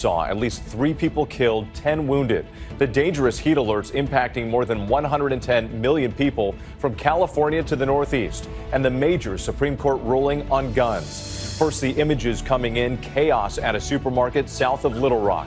Saw at least 3 people killed, 10 wounded. The dangerous heat alerts impacting more than 110 million people from California to the Northeast, and the major Supreme Court ruling on guns. First, the images coming in: chaos at a supermarket south of Little Rock.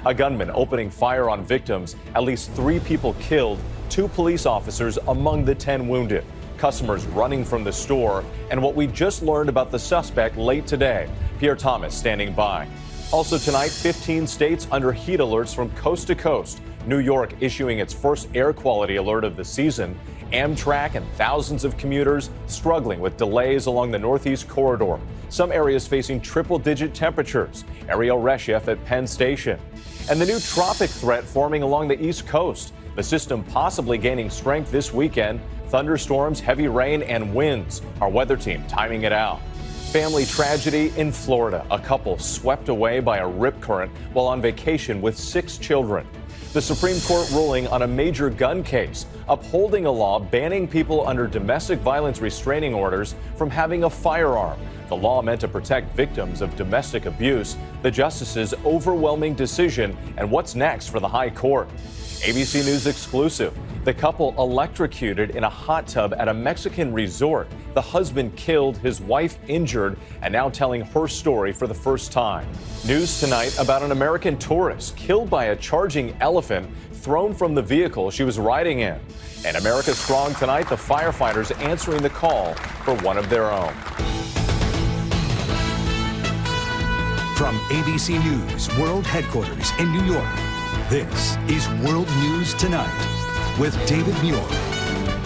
A gunman opening fire on victims, at least 3 people killed, 2 police officers among the 10 wounded. Customers running from the store, and what we just learned about the suspect late today. Pierre Thomas standing by. Also tonight, 15 states under heat alerts from coast to coast. New York issuing its first air quality alert of the season. Amtrak and thousands of commuters struggling with delays along the Northeast corridor. Some areas facing triple-digit temperatures. Ariel Reshef at Penn Station. And the new tropic threat forming along the East Coast. The system possibly gaining strength this weekend. Thunderstorms, heavy rain, and winds. Our weather team timing it out. Family tragedy in Florida. A couple swept away by a rip current while on vacation with 6 children. The Supreme Court ruling on a major gun case, upholding a law banning people under domestic violence restraining orders from having a firearm. The law meant to protect victims of domestic abuse. The justice's overwhelming decision, and what's next for the High Court. ABC News exclusive. The couple electrocuted in a hot tub at a Mexican resort. The husband killed, his wife injured, and now telling her story for the first time. News tonight about an American tourist killed by a charging elephant thrown from the vehicle she was riding in. And America Strong tonight, the firefighters answering the call for one of their own. From ABC News World Headquarters in New York, this is World News Tonight with David Muir.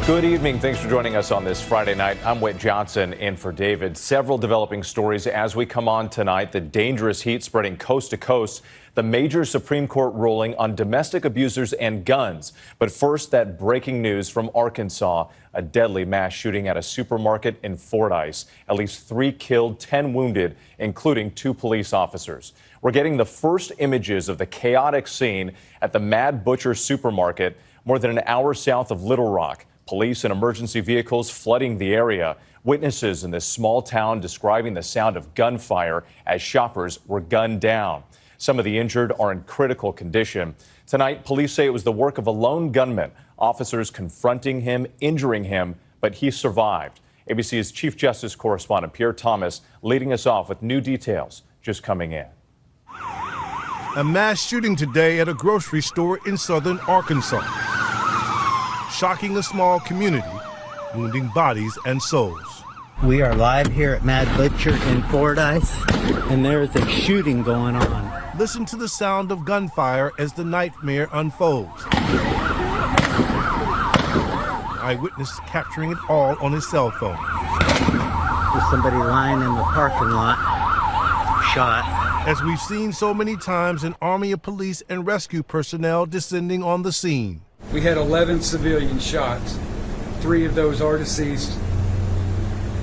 Good evening. Thanks for joining us on this Friday night. I'm Whit Johnson in for David. Several developing stories as we come on tonight. The dangerous heat spreading coast to coast. The major Supreme Court ruling on domestic abusers and guns. But first, that breaking news from Arkansas. A deadly mass shooting at a supermarket in Fordyce. At least 3 killed, 10 wounded, including 2 police officers. We're getting the first images of the chaotic scene at the Mad Butcher supermarket, more than an hour south of Little Rock. Police and emergency vehicles flooding the area. Witnesses in this small town describing the sound of gunfire as shoppers were gunned down. Some of the injured are in critical condition. Tonight, police say it was the work of a lone gunman. Officers confronting him, injuring him, but he survived. ABC's Chief Justice correspondent Pierre Thomas leading us off with new details just coming in. A mass shooting today at a grocery store in southern Arkansas. Shocking a small community, wounding bodies and souls. We are live here at Mad Butcher in Fordyce, and there is a shooting going on. Listen to the sound of gunfire as the nightmare unfolds. Eyewitness capturing it all on his cell phone. There's somebody lying in the parking lot, shot. As we've seen so many times, an army of police and rescue personnel descending on the scene. We had 11 civilian shots. 3 of those are deceased,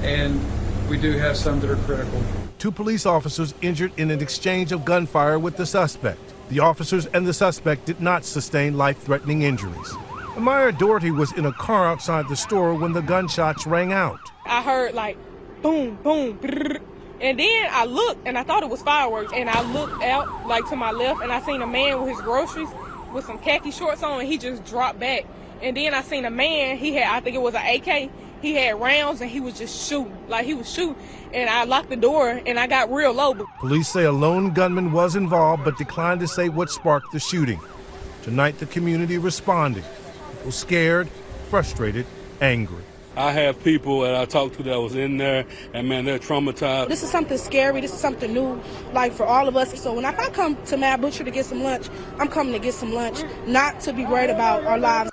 and we do have some that are critical. 2 police officers injured in an exchange of gunfire with the suspect. The officers and the suspect did not sustain life-threatening injuries. Amaya Doherty was in a car outside the store when the gunshots rang out. I heard like boom, boom, brrr, and then I looked and I thought it was fireworks, and I looked out like to my left and I seen a man with his groceries with some khaki shorts on, and he just dropped back. And then I seen a man, he had, I think it was an AK, he had rounds and he was just shooting, like he was shooting. And I locked the door and I got real low. Police say a lone gunman was involved but declined to say what sparked the shooting. Tonight the community responding. People scared, frustrated, angry. I have people that I talked to that was in there, and man, they're traumatized. This is something scary. This is something new, like for all of us. So when I come to Mad Butcher to get some lunch, I'm coming to get some lunch, not to be worried about our lives.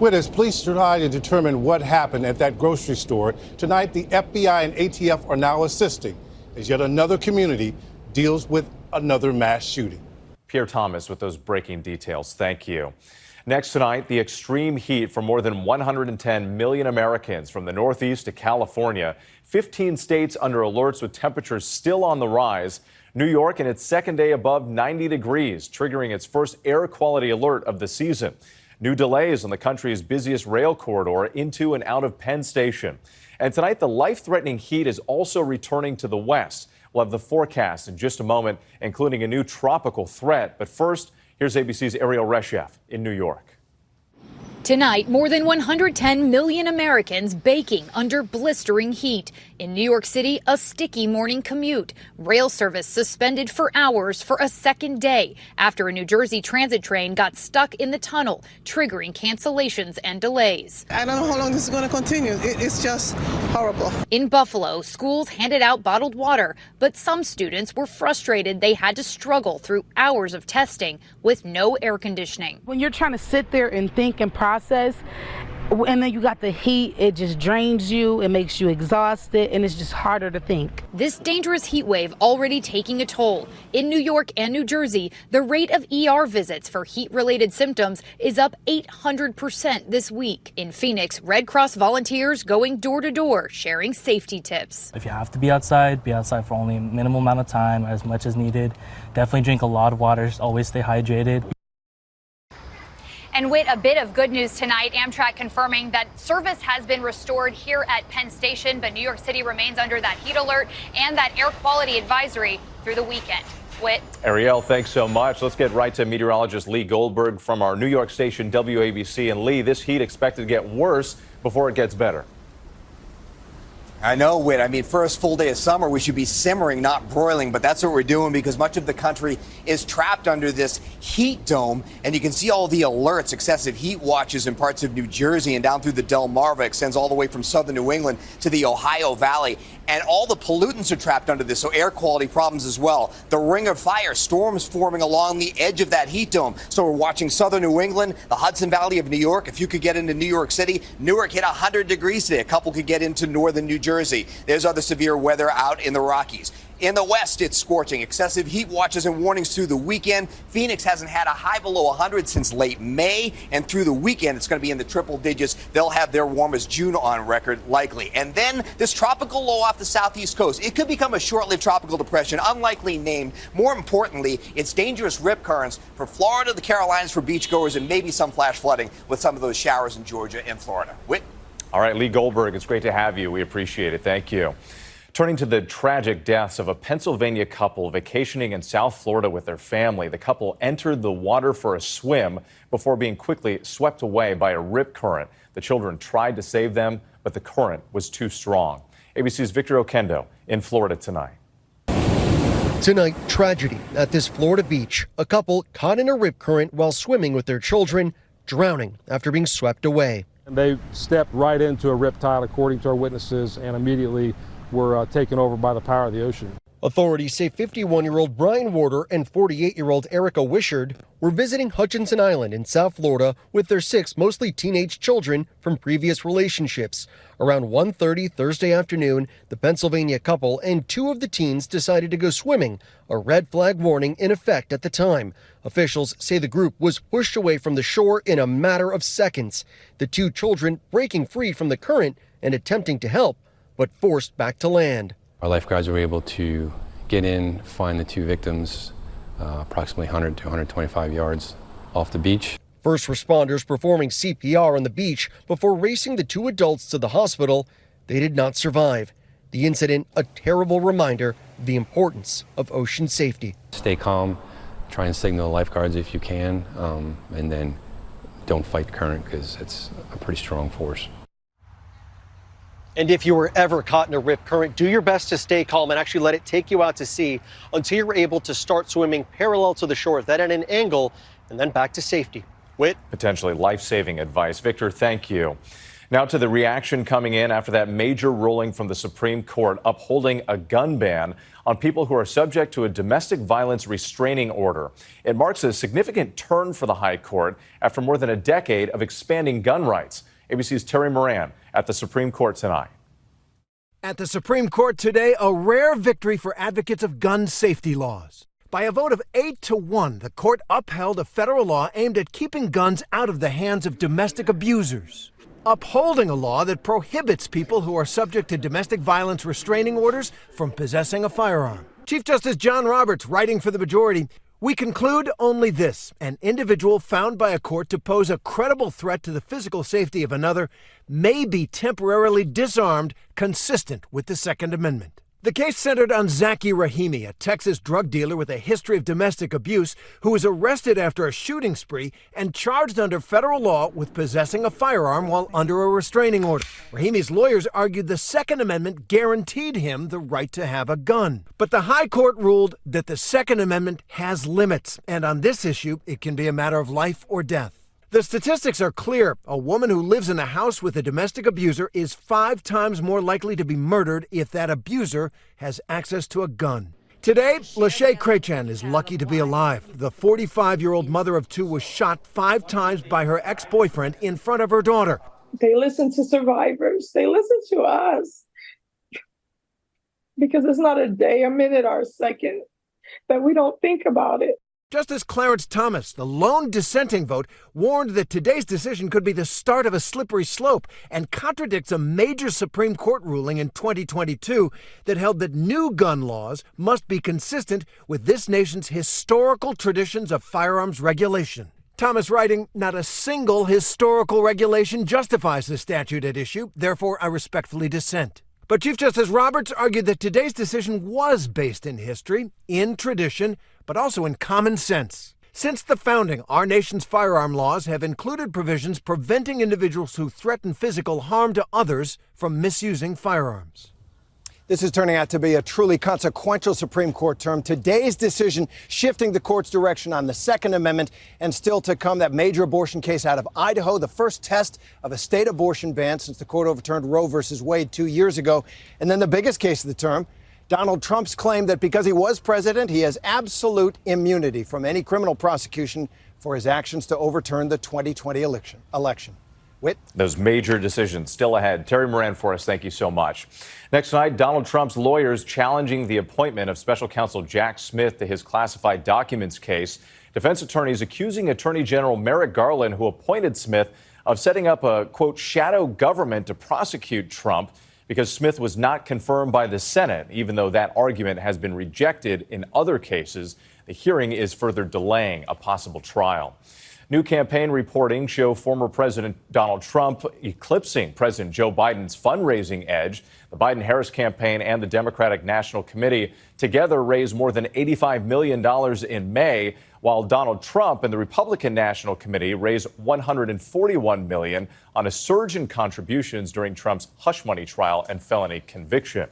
As police try to determine what happened at that grocery store, tonight the FBI and ATF are now assisting as yet another community deals with another mass shooting. Pierre Thomas with those breaking details. Thank you. Next tonight, the extreme heat for more than 110 million Americans from the Northeast to California. 15 states under alerts with temperatures still on the rise. New York in its second day above 90 degrees, triggering its first air quality alert of the season. New delays on the country's busiest rail corridor into and out of Penn Station. And tonight, the life-threatening heat is also returning to the west, We'll have the forecast in just a moment, including a new tropical threat. But first, here's ABC's Ariel Reshef in New York. Tonight, more than 110 million Americans baking under blistering heat. In New York City, a sticky morning commute. Rail service suspended for hours for a second day after a New Jersey transit train got stuck in the tunnel, triggering cancellations and delays. I don't know how long this is going to continue. It's just horrible. In Buffalo, schools handed out bottled water, but some students were frustrated they had to struggle through hours of testing with no air conditioning. When you're trying to sit there and think and process, and then you got the heat, it just drains you, it makes you exhausted, and it's just harder to think. This dangerous heat wave already taking a toll. In New York and New Jersey, the rate of ER visits for heat-related symptoms is up 800% this week. In Phoenix, Red Cross volunteers going door to door, sharing safety tips. If you have to be outside for only a minimal amount of time, as much as needed. Definitely drink a lot of water, always stay hydrated. And with a bit of good news tonight, Amtrak confirming that service has been restored here at Penn Station, but New York City remains under that heat alert and that air quality advisory through the weekend. Whit. Ariel, thanks so much. Let's get right to meteorologist Lee Goldberg from our New York station WABC. And Lee, this heat expected to get worse before it gets better. I know, Whit. I mean, first full day of summer, we should be simmering, not broiling, but that's what we're doing because much of the country is trapped under this heat dome. And you can see all the alerts, excessive heat watches in parts of New Jersey and down through the Delmarva, extends all the way from southern New England to the Ohio Valley. And all the pollutants are trapped under this, so air quality problems as well. The ring of fire, storms forming along the edge of that heat dome. So we're watching southern New England, the Hudson Valley of New York. If you could get into New York City, Newark hit 100 degrees today. A couple could get into northern New Jersey. There's other severe weather out in the Rockies. In the west, it's scorching. Excessive heat watches and warnings through the weekend. Phoenix hasn't had a high below 100 since late May. And through the weekend, it's going to be in the triple digits. They'll have their warmest June on record, likely. And then this tropical low off the southeast coast. It could become a short-lived tropical depression, unlikely named. More importantly, it's dangerous rip currents for Florida, the Carolinas, for beachgoers, and maybe some flash flooding with some of those showers in Georgia and Florida. Whit? All right, Lee Goldberg, it's great to have you. We appreciate it. Thank you. Turning to the tragic deaths of a Pennsylvania couple vacationing in South Florida with their family. The couple entered the water for a swim before being quickly swept away by a rip current. The children tried to save them, but the current was too strong. ABC's Victor Oquendo in Florida tonight. Tonight, tragedy at this Florida beach. A couple caught in a rip current while swimming with their children, drowning after being swept away. And they stepped right into a riptide, according to our witnesses, and immediately were taken over by the power of the ocean. Authorities say 51-year-old Brian Warder and 48-year-old Erica Wishard were visiting Hutchinson Island in South Florida with their 6 mostly teenage children from previous relationships. Around 1:30 Thursday afternoon, the Pennsylvania couple and 2 of the teens decided to go swimming, a red flag warning in effect at the time. Officials say the group was pushed away from the shore in a matter of seconds, the 2 children breaking free from the current and attempting to help, but forced back to land. Our lifeguards were able to get in, find the 2 victims approximately 100 to 125 yards off the beach. First responders performing CPR on the beach before racing the 2 adults to the hospital. They did not survive. The incident, a terrible reminder of the importance of ocean safety. Stay calm, try and signal lifeguards if you can, and then don't fight current because it's a pretty strong force. And if you were ever caught in a rip current, do your best to stay calm and actually let it take you out to sea until you're able to start swimming parallel to the shore, then at an angle, and then back to safety. Whit? Potentially life-saving advice. Victor, thank you. Now to the reaction coming in after that major ruling from the Supreme Court upholding a gun ban on people who are subject to a domestic violence restraining order. It marks a significant turn for the High Court after more than a decade of expanding gun rights. ABC's Terry Moran at the Supreme Court tonight. At the Supreme Court today, a rare victory for advocates of gun safety laws. By a vote of 8-1, the court upheld a federal law aimed at keeping guns out of the hands of domestic abusers, upholding a law that prohibits people who are subject to domestic violence restraining orders from possessing a firearm. Chief Justice John Roberts, writing for the majority, we conclude only this: an individual found by a court to pose a credible threat to the physical safety of another may be temporarily disarmed consistent with the Second Amendment. The case centered on Zaki Rahimi, a Texas drug dealer with a history of domestic abuse who was arrested after a shooting spree and charged under federal law with possessing a firearm while under a restraining order. Rahimi's lawyers argued the Second Amendment guaranteed him the right to have a gun. But the High Court ruled that the Second Amendment has limits, and on this issue, it can be a matter of life or death. The statistics are clear. A woman who lives in a house with a domestic abuser is 5 times more likely to be murdered if that abuser has access to a gun. Today, Lachey Crechan is lucky to be alive. The 45-year-old mother of 2 was shot 5 times by her ex-boyfriend in front of her daughter. They listen to survivors. They listen to us. Because it's not a day, a minute, or a second that we don't think about it. Justice Clarence Thomas, the lone dissenting vote, warned that today's decision could be the start of a slippery slope and contradicts a major Supreme Court ruling in 2022 that held that new gun laws must be consistent with this nation's historical traditions of firearms regulation. Thomas writing, "Not a single historical regulation justifies the statute at issue, therefore I respectfully dissent." But Chief Justice Roberts argued that today's decision was based in history, in tradition, but also in common sense. Since the founding, our nation's firearm laws have included provisions preventing individuals who threaten physical harm to others from misusing firearms. This is turning out to be a truly consequential Supreme Court term. Today's decision shifting the court's direction on the Second Amendment, and still to come, that major abortion case out of Idaho, the first test of a state abortion ban since the court overturned Roe versus Wade 2 years ago. And then the biggest case of the term, Donald Trump's claim that because he was president, he has absolute immunity from any criminal prosecution for his actions to overturn the 2020 election. Whit? Those major decisions still ahead. Terry Moran for us, thank you so much. Next night, Donald Trump's lawyers challenging the appointment of special counsel Jack Smith to his classified documents case. Defense attorneys accusing Attorney General Merrick Garland, who appointed Smith, of setting up a, quote, shadow government to prosecute Trump because Smith was not confirmed by the Senate, even though that argument has been rejected in other cases. The hearing is further delaying a possible trial. New campaign reporting show former President Donald Trump eclipsing President Joe Biden's fundraising edge. The Biden-Harris campaign and the Democratic National Committee together raised more than $85 million in May, while Donald Trump and the Republican National Committee raised $141 million on a surge in contributions during Trump's hush money trial and felony conviction.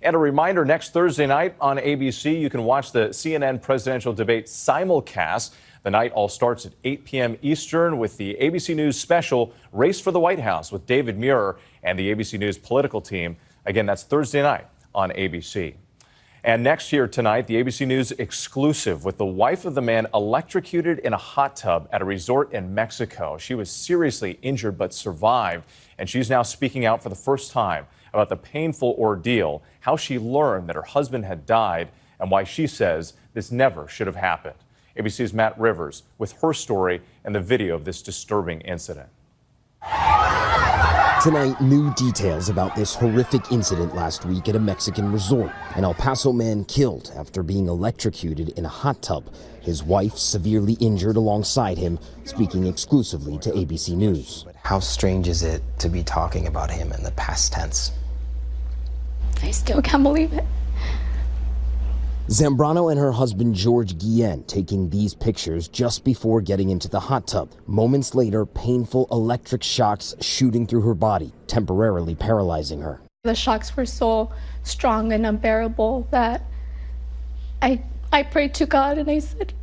And a reminder, next Thursday night on ABC, you can watch the CNN presidential debate simulcast. The night all starts at 8 p.m. Eastern with the ABC News special Race for the White House with David Muir and the ABC News political team. Again, that's Thursday night on ABC. And next year tonight, the ABC News exclusive with the wife of the man electrocuted in a hot tub at a resort in Mexico. She was seriously injured but survived, and she's now speaking out for the first time about the painful ordeal, how she learned that her husband had died, and why she says this never should have happened. ABC's Matt Rivers with her story and the video of this disturbing incident. Tonight, new details about this horrific incident last week at a Mexican resort. An El Paso man killed after being electrocuted in a hot tub. His wife severely injured alongside him, speaking exclusively to ABC News. How strange is it to be talking about him in the past tense? I still can't believe it. Zambrano and her husband George Guillen taking these pictures just before getting into the hot tub. Moments later, painful electric shocks shooting through her body, temporarily paralyzing her. The shocks were so strong and unbearable that I prayed to God and I said,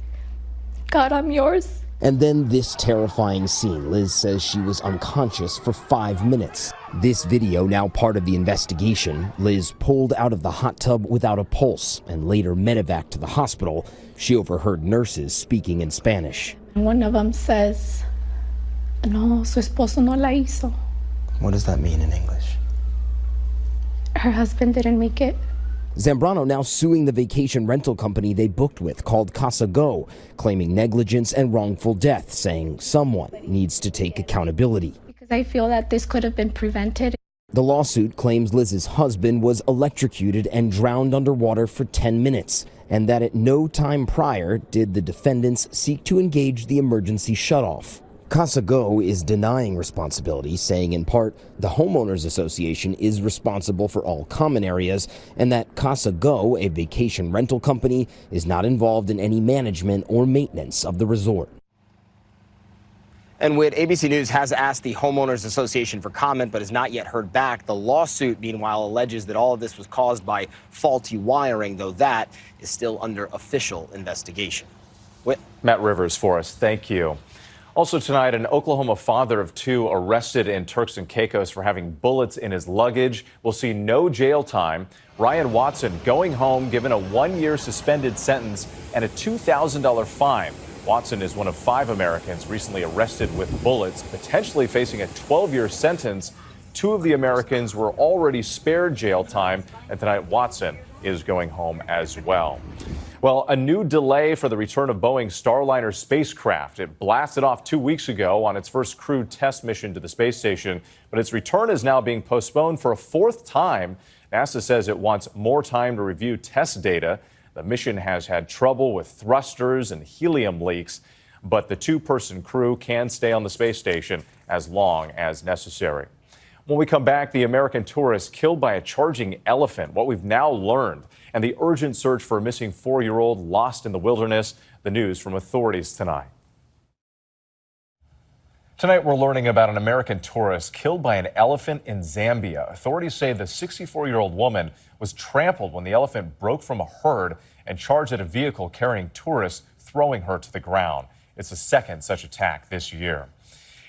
God, I'm yours. And then this terrifying scene. Liz says she was unconscious for 5 minutes. This video now part of the investigation. Liz pulled out of the hot tub without a pulse and later medevaced to the hospital. She overheard nurses speaking in Spanish. One of them says, no, su esposo no la hizo. What does that mean in English? Her husband didn't make it. Zambrano now suing the vacation rental company they booked with called Casa Go, claiming negligence and wrongful death, saying someone needs to take accountability. Because I feel that this could have been prevented. The lawsuit claims Liz's husband was electrocuted and drowned underwater for 10 minutes, and that at no time prior did the defendants seek to engage the emergency shutoff. Casa Go is denying responsibility, saying in part the homeowners association is responsible for all common areas and that Casa Go, a vacation rental company, is not involved in any management or maintenance of the resort. And ABC News has asked the homeowners association for comment but has not yet heard back. The lawsuit, meanwhile, alleges that all of this was caused by faulty wiring, though that is still under official investigation. Matt Rivers for us. Thank you. Also tonight, an Oklahoma father of 2 arrested in Turks and Caicos for having bullets in his luggage will see no jail time. Ryan Watson going home, given a 1-year suspended sentence and a $2,000 fine. Watson is one of 5 Americans recently arrested with bullets, potentially facing a 12-year sentence. 2 of the Americans were already spared jail time, and tonight Watson is going home as well. Well, a new delay for the return of Boeing's Starliner spacecraft. It blasted off 2 weeks ago on its first crewed test mission to the space station, but its return is now being postponed for a 4th time. NASA says it wants more time to review test data. The mission has had trouble with thrusters and helium leaks, but the 2-person crew can stay on the space station as long as necessary. When we come back, the American tourist killed by a charging elephant, what we've now learned, and the urgent search for a missing 4-year-old lost in the wilderness. The news from authorities tonight. Tonight, we're learning about an American tourist killed by an elephant in Zambia. Authorities say the 64-year-old woman was trampled when the elephant broke from a herd and charged at a vehicle carrying tourists, throwing her to the ground. It's the 2nd such attack this year.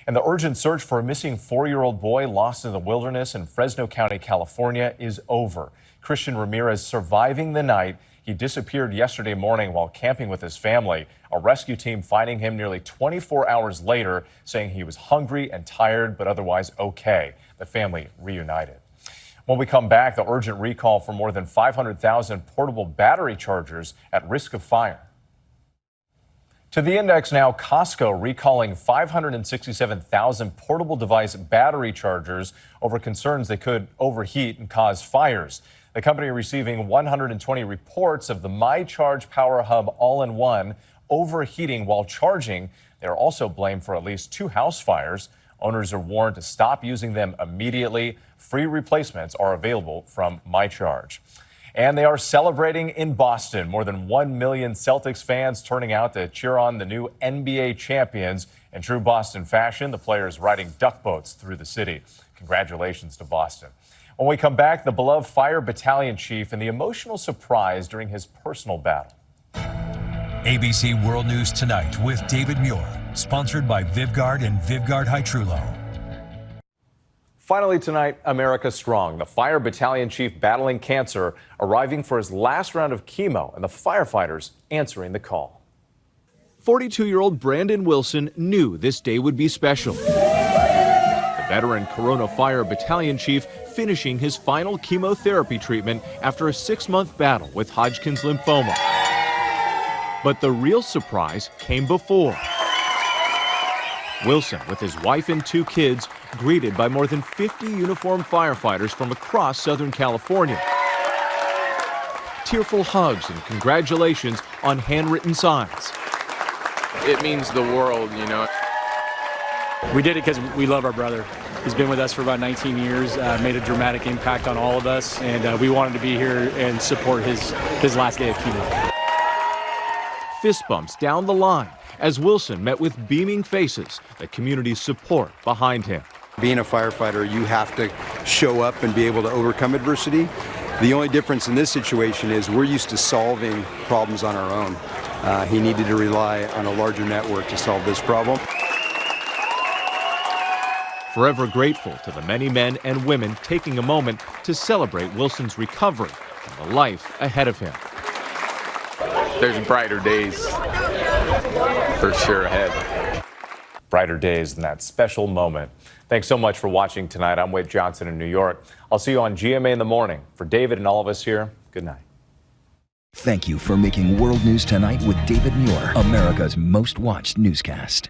And the urgent search for a missing 4-year-old boy lost in the wilderness in Fresno County, California, is over. Christian Ramirez surviving the night. He disappeared yesterday morning while camping with his family. A rescue team finding him nearly 24 hours later, saying he was hungry and tired, but otherwise okay. The family reunited. When we come back, the urgent recall for more than 500,000 portable battery chargers at risk of fire. To the index now, Costco recalling 567,000 portable device battery chargers over concerns they could overheat and cause fires. The company receiving 120 reports of the MyCharge Power Hub all-in-one overheating while charging. They are also blamed for at least 2 house fires. Owners are warned to stop using them immediately. Free replacements are available from MyCharge. And they are celebrating in Boston. More than 1 million Celtics fans turning out to cheer on the new NBA champions. In true Boston fashion, the players riding duck boats through the city. Congratulations to Boston. When we come back, the beloved fire battalion chief and the emotional surprise during his personal battle. ABC World News Tonight with David Muir, sponsored by Vivguard and Vivguard Hytrulo. Finally tonight, America Strong, the fire battalion chief battling cancer, arriving for his last round of chemo, and the firefighters answering the call. 42-year-old Brandon Wilson knew this day would be special. The veteran Corona Fire Battalion chief finishing his final chemotherapy treatment after a 6-month battle with Hodgkin's lymphoma. But the real surprise came before. Wilson, with his wife and 2 kids, greeted by more than 50 uniformed firefighters from across Southern California. Tearful hugs and congratulations on handwritten signs. It means the world, you know. We did it because we love our brother. He's been with us for about 19 years, made a dramatic impact on all of us, and we wanted to be here and support his last day of chemo. Fist bumps down the line as Wilson met with beaming faces, the community's support behind him. Being a firefighter, you have to show up and be able to overcome adversity. The only difference in this situation is we're used to solving problems on our own. He needed to rely on a larger network to solve this problem. Forever grateful to the many men and women taking a moment to celebrate Wilson's recovery and the life ahead of him. There's brighter days for sure ahead. Brighter days than that special moment. Thanks so much for watching tonight. I'm Wade Johnson in New York. I'll see you on GMA in the morning. For David and all of us here, good night. Thank you for making World News Tonight with David Muir America's most watched newscast.